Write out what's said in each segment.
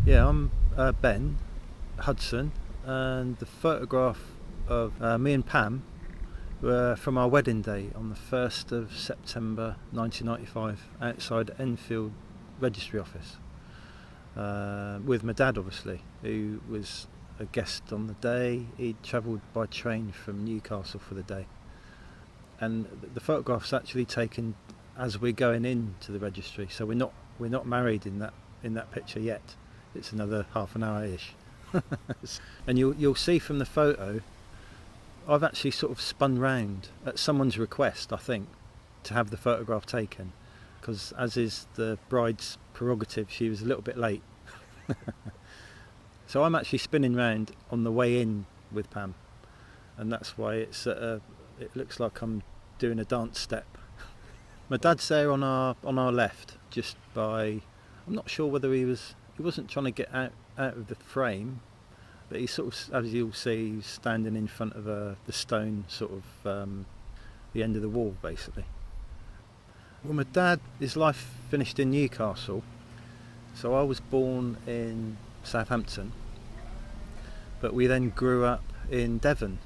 Yeah, I'm Ben Hudson, and the photograph of me and Pam were from our wedding day on the 1st of September 1995 outside Enfield registry office with my dad, obviously, who was a guest on the day. He'd travelled by train from Newcastle for the day, and the photograph's actually taken as we're going into the registry, so we're not married in that picture yet. It's another half an hour ish. And you'll see from the photo, I've actually sort of spun round at someone's request, I think, to have the photograph taken, because as is the bride's prerogative, she was a little bit late. So I'm actually spinning round on the way in with Pam, and that's why it looks like I'm doing a dance step. My dad's there on our left, just by, I'm not sure whether he wasn't trying to get out of the frame, but he sort of, as you'll see, he's standing in front of the stone, sort of the end of the wall, basically. Well, my dad, his life finished in Newcastle, so I was born in Southampton, but we then grew up in Devon.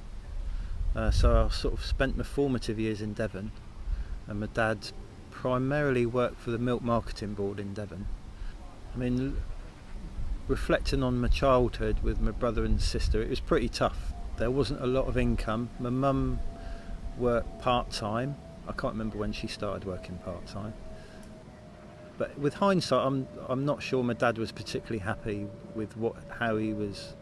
So I sort of spent my formative years in Devon, and my dad primarily worked for the Milk Marketing Board in Devon. I mean, reflecting on my childhood with my brother and sister, it was pretty tough. There wasn't a lot of income. My mum worked part-time. I can't remember when she started working part-time. But with hindsight, I'm not sure my dad was particularly happy with how he was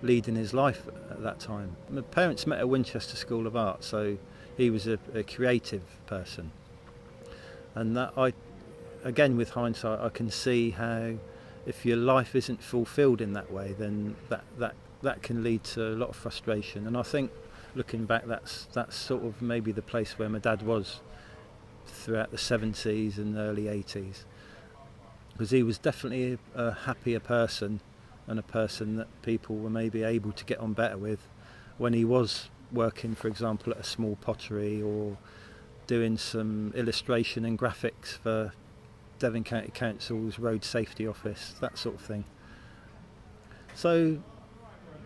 leading his life at that time. My parents met at Winchester School of Art, so he was a creative person. And that again, with hindsight, I can see how if your life isn't fulfilled in that way, then that can lead to a lot of frustration. And I think, looking back, that's sort of maybe the place where my dad was throughout the 70s and early 80s, because he was definitely a happier person, and a person that people were maybe able to get on better with when he was working, for example, at a small pottery or doing some illustration and graphics for Devon County Council's Road Safety Office, that sort of thing. So,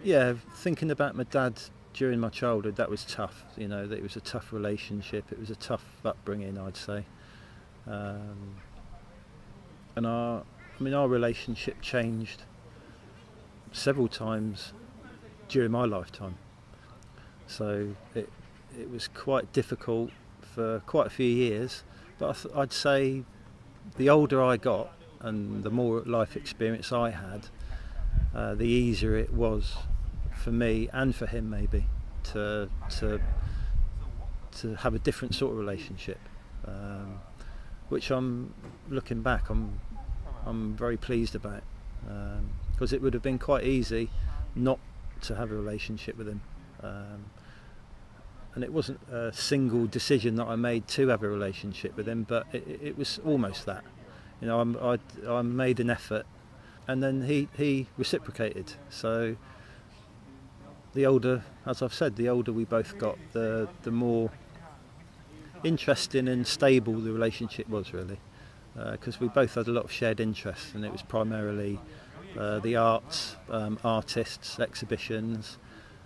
yeah, thinking about my dad during my childhood, that was tough. You know, that it was a tough relationship. It was a tough upbringing, I'd say. And our relationship changed several times during my lifetime. So it was quite difficult for quite a few years. But I'd say the older I got and the more life experience I had, the easier it was for me and for him maybe to have a different sort of relationship, which I'm looking back, I'm very pleased about, because it would have been quite easy not to have a relationship with him, and it wasn't a single decision that I made to have a relationship with him, but it was almost that. You know, I made an effort, and then he reciprocated. So the older, as I've said, the older we both got, the more interesting and stable the relationship was, really, because we both had a lot of shared interests, and it was primarily the arts, artists, exhibitions,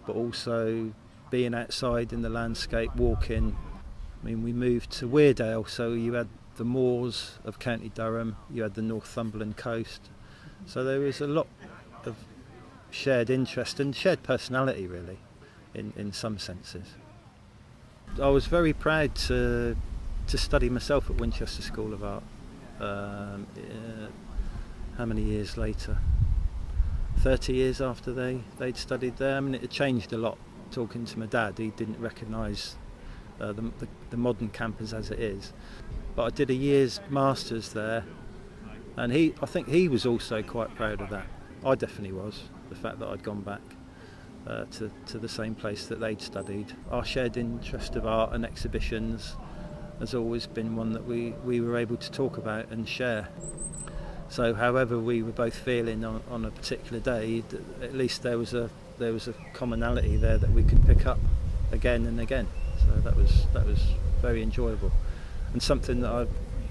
but also being outside in the landscape, walking. I mean, we moved to Weardale, so you had the moors of County Durham, you had the Northumberland coast, so there was a lot of shared interest and shared personality, really, in some senses. I was very proud to study myself at Winchester School of Art. How many years later? 30 years after they'd studied there. I mean, it had changed a lot. Talking to my dad, he didn't recognise the modern campus as it is. But I did a year's masters there, and I think he was also quite proud of that. I definitely was, the fact that I'd gone back to the same place that they'd studied. Our shared interest of art and exhibitions has always been one that we were able to talk about and share. So however we were both feeling on a particular day, at least there was a commonality there that we could pick up again and again. So that was very enjoyable, and something that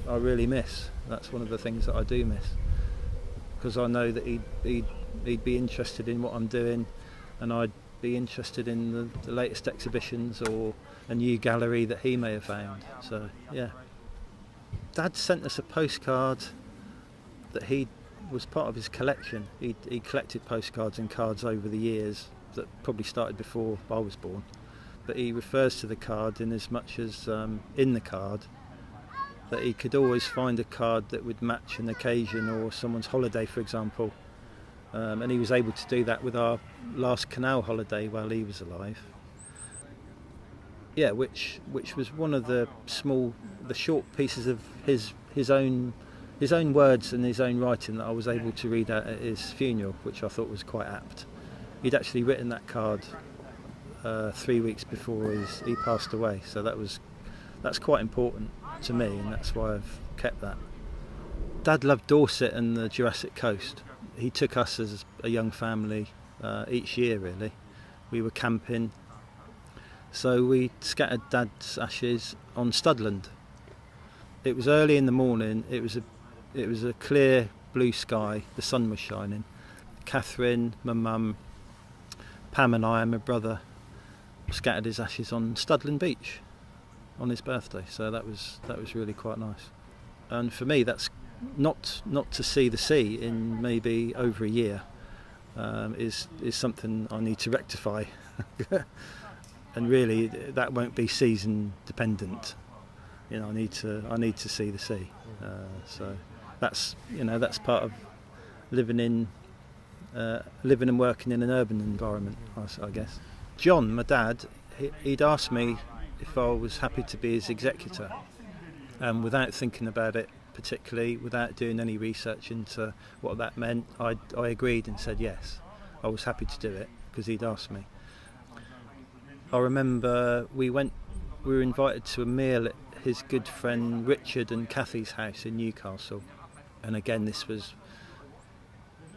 I really miss. That's one of the things that I do miss. because I know that he'd be interested in what I'm doing, and I'd be interested in the latest exhibitions or a new gallery that he may have found. So yeah, Dad sent us a postcard that he was part of his collection. He collected postcards and cards over the years that probably started before I was born, but he refers to the card in as much as in the card that he could always find a card that would match an occasion or someone's holiday, for example, and he was able to do that with our last canal holiday while he was alive. Yeah, which was one of the short pieces of his own words and his own writing that I was able to read out at his funeral, which I thought was quite apt. He'd actually written that card 3 weeks before he passed away, so that's quite important to me, and that's why I've kept that. Dad loved Dorset and the Jurassic Coast. He took us as a young family each year, really. We were camping, so we scattered Dad's ashes on Studland. It was early in the morning. It was a clear blue sky. The sun was shining. Catherine, my mum, Pam and I and my brother scattered his ashes on Studland Beach on his birthday. So that was really quite nice. And for me, that's not to see the sea in maybe over a year is something I need to rectify. And really, that won't be season dependent. You know, I need to see the sea. So that's part of living and working in an urban environment, I guess. John, my dad, he'd asked me if I was happy to be his executor, and without thinking about it particularly, without doing any research into what that meant, I agreed and said yes. I was happy to do it because he'd asked me. I remember we were invited to a meal at his good friend Richard and Kathy's house in Newcastle, and again this was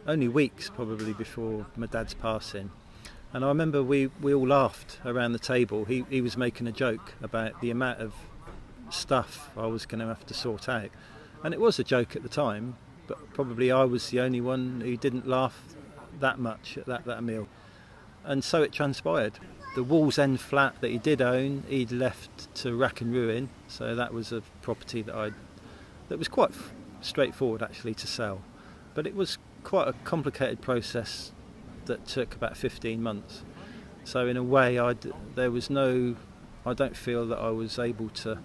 only weeks probably before my dad's passing, and I remember we all laughed around the table. He was making a joke about the amount of stuff I was going to have to sort out, and it was a joke at the time, but probably I was the only one who didn't laugh that much at that meal. And so it transpired. The Wall's End flat that he did own, he'd left to rack and ruin, so that was a property that was quite straightforward actually to sell, but it was quite a complicated process that took about 15 months. So in a way, I don't feel that I was able to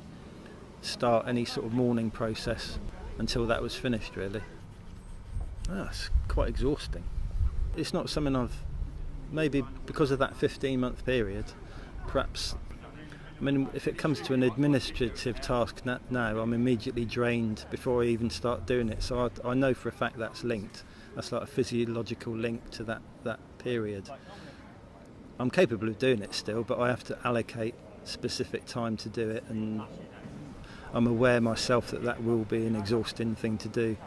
start any sort of mourning process until that was finished, really. It's quite exhausting. It's not something I've, maybe because of that 15-month period, perhaps, I mean, if it comes to an administrative task now, I'm immediately drained before I even start doing it. So I know for a fact that's linked. That's like a physiological link to that period. I'm capable of doing it still, but I have to allocate specific time to do it, and I'm aware myself that will be an exhausting thing to do,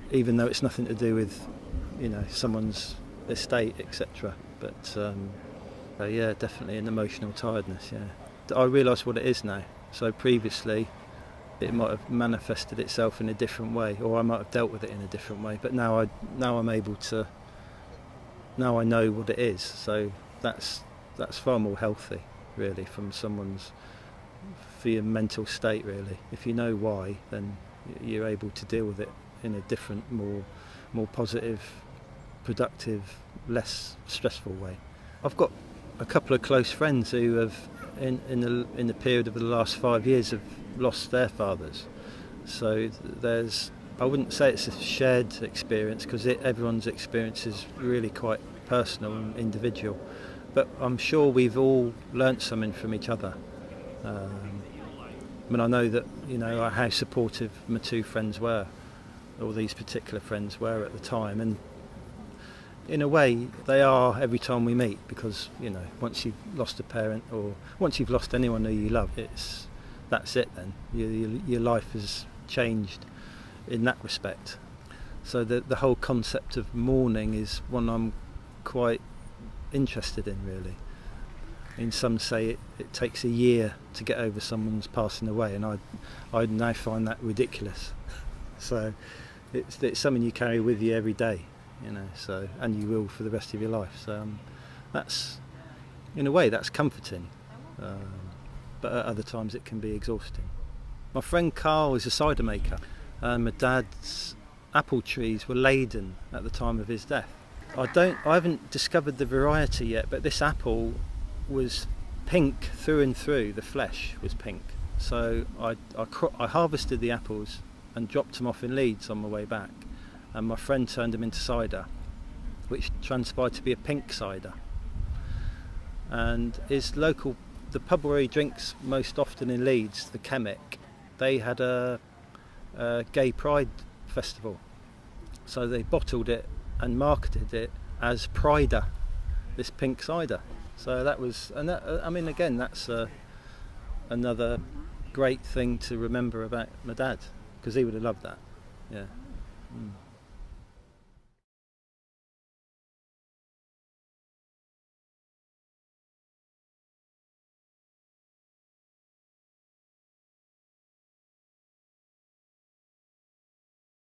even though it's nothing to do with, someone's estate, etc. But yeah, definitely an emotional tiredness. Yeah, I realise what it is now. So previously, it might have manifested itself in a different way, or I might have dealt with it in a different way. But now I'm able to. Now I know what it is. So that's far more healthy, really, for your mental state. Really, if you know why, then you're able to deal with it in a different, more positive, productive, less stressful way. I've got a couple of close friends who have, in the period of the last 5 years, have lost their fathers. So I wouldn't say it's a shared experience, because everyone's experience is really quite personal and individual. But I'm sure we've all learnt something from each other. I know that how supportive my two friends were, or these particular friends were at the time, and in a way they are every time we meet, because once you've lost a parent, or once you've lost anyone who you love, that's it then. Your life has changed in that respect. So the whole concept of mourning is one I'm quite interested in, really. Some say it takes a year to get over someone's passing away, and I now find that ridiculous. So it's something you carry with you every day, you know. So, and you will for the rest of your life. So that's, in a way, that's comforting. But at other times it can be exhausting. My friend Carl is a cider maker, and my dad's apple trees were laden at the time of his death. I haven't discovered the variety yet, but this apple was pink through and through. The flesh was pink. So I harvested the apples and dropped them off in Leeds on my way back, and my friend turned them into cider, which transpired to be a pink cider. And the pub where he drinks most often in Leeds, the Chemic, they had a gay pride festival, so they bottled it and marketed it as Prider, this pink cider. So that was, and that, I mean, again, that's another great thing to remember about my dad, because he would have loved that. Yeah.